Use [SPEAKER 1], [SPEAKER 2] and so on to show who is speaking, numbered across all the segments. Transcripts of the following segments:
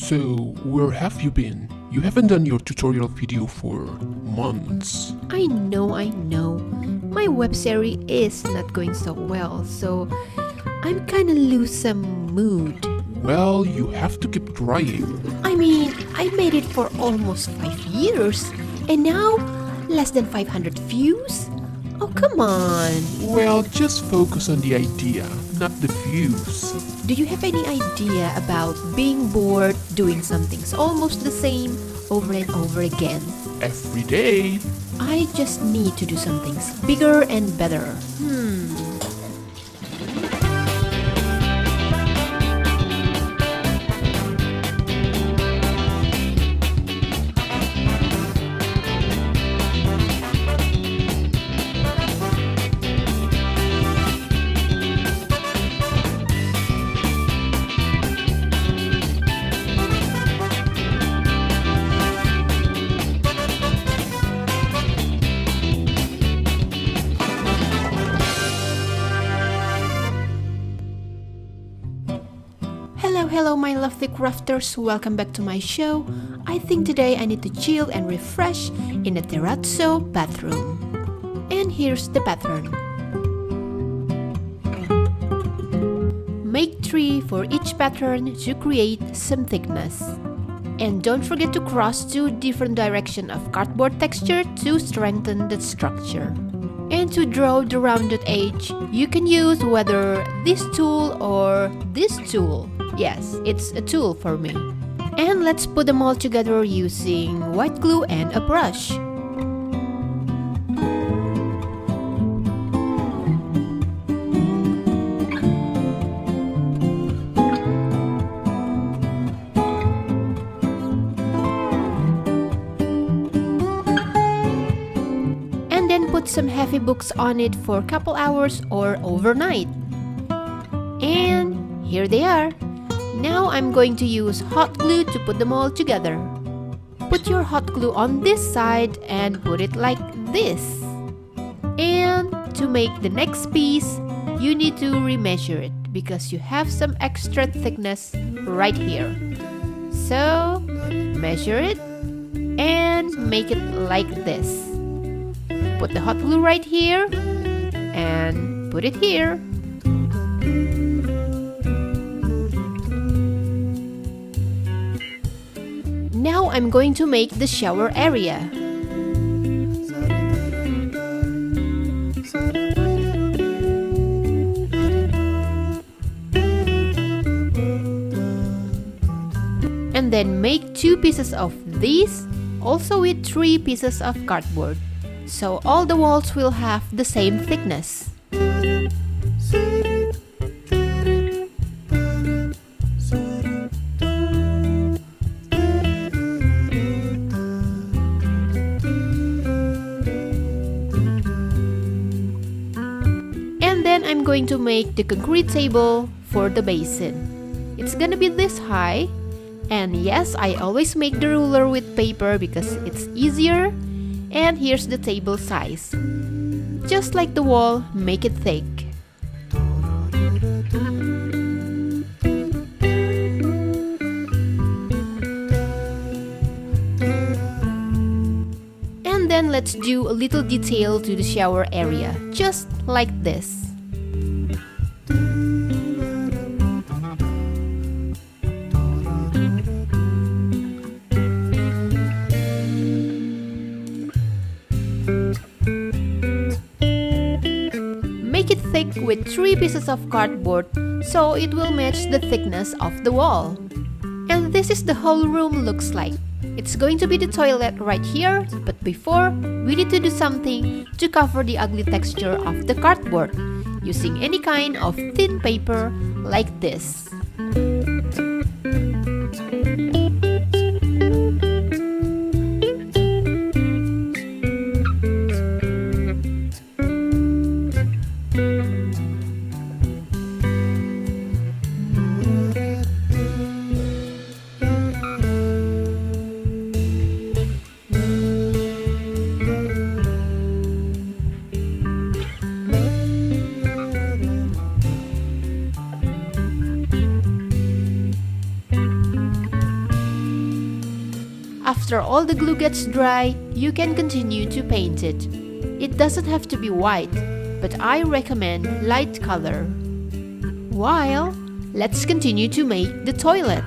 [SPEAKER 1] So, where have you been? You haven't done your tutorial video for months.
[SPEAKER 2] I know. My web series is not going so well, so I'm kinda lose some mood.
[SPEAKER 1] Well, you have to keep trying.
[SPEAKER 2] I mean, I made it for almost 5 years, and now less than 500 views? Oh, come on.
[SPEAKER 1] Well, just focus on the idea, not the views.
[SPEAKER 2] Do you have any idea about being bored doing something almost the same over and over again?
[SPEAKER 1] Every day.
[SPEAKER 2] I just need to do something bigger and better. Hello my lovely crafters, welcome back to my show. I think today I need to chill and refresh in a terrazzo bathroom. And here's the pattern. Make 3 for each pattern to create some thickness. And don't forget to cross 2 different directions of cardboard texture to strengthen the structure. And to draw the rounded edge, you can use whether this tool or this tool. Yes, it's a tool for me. And let's put them all together using white glue and a brush. And then put some heavy books on it for a couple hours or overnight. And here they are. Now I'm going to use hot glue to put them all together. Put your hot glue on this side and put it like this. And to make the next piece, you need to remeasure it because you have some extra thickness right here. So measure it and make it like this. Put the hot glue right here and put it here. Now I'm going to make the shower area. And then make 2 pieces of these, also with 3 pieces of cardboard. So all the walls will have the same thickness. I'm going to make the concrete table for the basin. It's gonna be this high, and yes, I always make the ruler with paper because it's easier. And here's the table size. Just like the wall, make it thick. And then let's do a little detail to the shower area, just like this. Make it thick with 3 pieces of cardboard so it will match the thickness of the wall. And this is the whole room looks like. It's going to be the toilet right here, but before, we need to do something to cover the ugly texture of the cardboard using any kind of thin paper like this. After all the glue gets dry, you can continue to paint it. It doesn't have to be white, but I recommend light color. While, let's continue to make the toilet.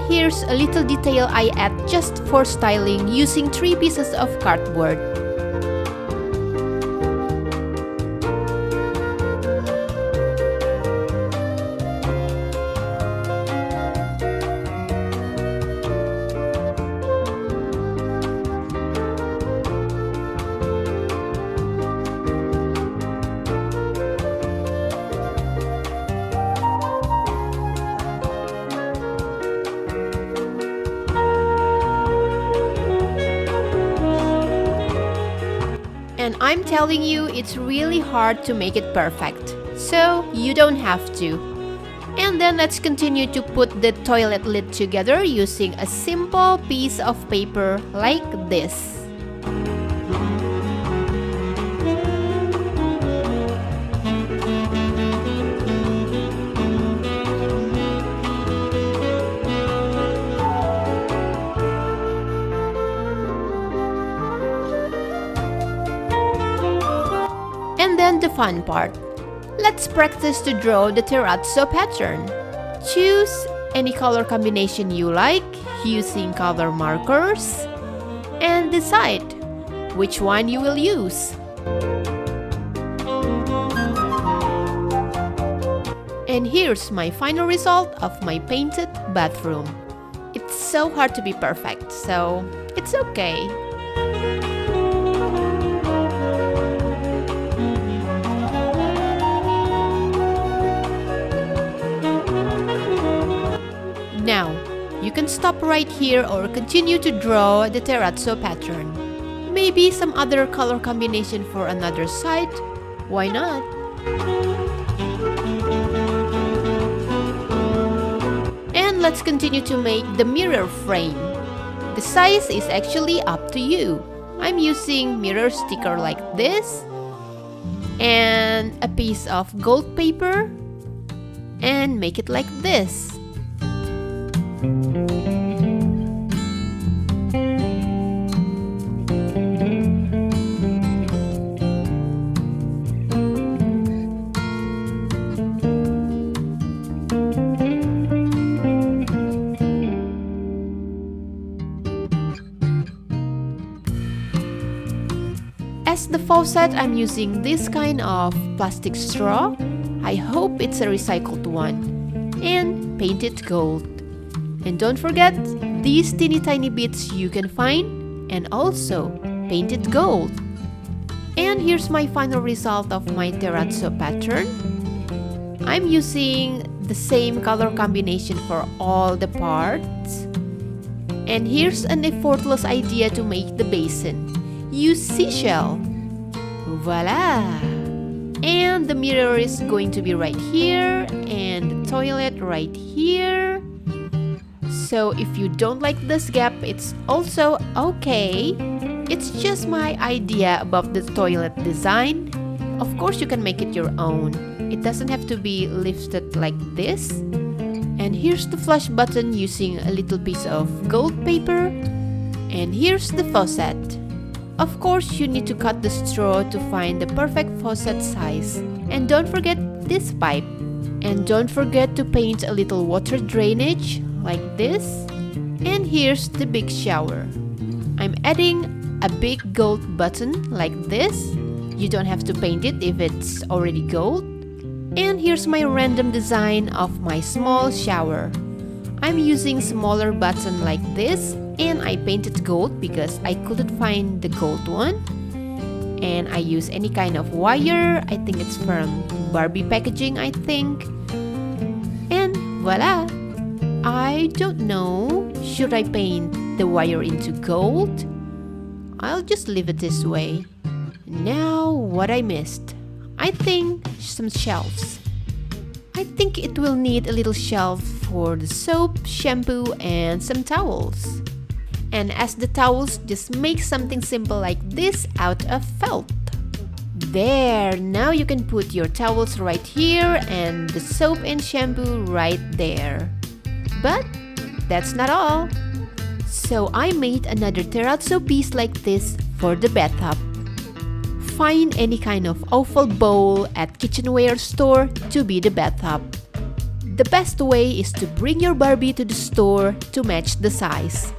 [SPEAKER 2] Here's a little detail I add just for styling using 3 pieces of cardboard. And I'm telling you, it's really hard to make it perfect, so you don't have to. And then let's continue to put the toilet lid together using a simple piece of paper like this. And then the fun part. Let's practice to draw the terrazzo pattern. Choose any color combination you like using color markers and decide which one you will use. And here's my final result of my painted bathroom. It's so hard to be perfect, so it's okay. Now, you can stop right here or continue to draw the terrazzo pattern. Maybe some other color combination for another side. Why not? And let's continue to make the mirror frame. The size is actually up to you. I'm using mirror sticker like this and a piece of gold paper and make it like this. As the faucet, I'm using this kind of plastic straw. I hope it's a recycled one. And paint it gold. And don't forget, these teeny tiny bits you can find and also paint it gold. And here's my final result of my terrazzo pattern. I'm using the same color combination for all the parts. And here's an effortless idea to make the basin. Use seashell. Voila! And the mirror is going to be right here, and the toilet right here. So if you don't like this gap, it's also okay. It's just my idea about the toilet design. Of course, you can make it your own. It doesn't have to be lifted like this. And here's the flush button using a little piece of gold paper. And here's the faucet. Of course, you need to cut the straw to find the perfect faucet size. And don't forget this pipe. And don't forget to paint a little water drainage like this. And here's the big shower. I'm adding a big gold button like this. You don't have to paint it if it's already gold. And here's my random design of my small shower. I'm using smaller button like this, and I painted gold because I couldn't find the gold one. And I use any kind of wire. I think it's from Barbie packaging, I think. And voila! I don't know, should I paint the wire into gold? I'll just leave it this way. Now, what I missed? I think some shelves. I think it will need a little shelf for the soap, shampoo, and some towels. And as the towels, just make something simple like this out of felt. There, now you can put your towels right here and the soap and shampoo right there. But that's not all. So I made another terrazzo piece like this for the bathtub. Find any kind of oval bowl at kitchenware store to be the bathtub. The best way is to bring your Barbie to the store to match the size.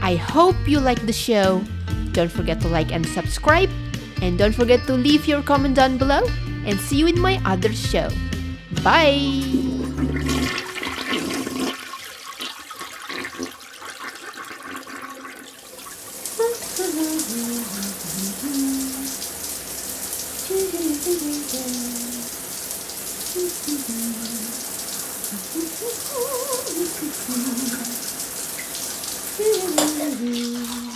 [SPEAKER 2] I hope you like the show. Don't forget to like and subscribe. And don't forget to leave your comment down below. And see you in my other show. Bye! Thank you.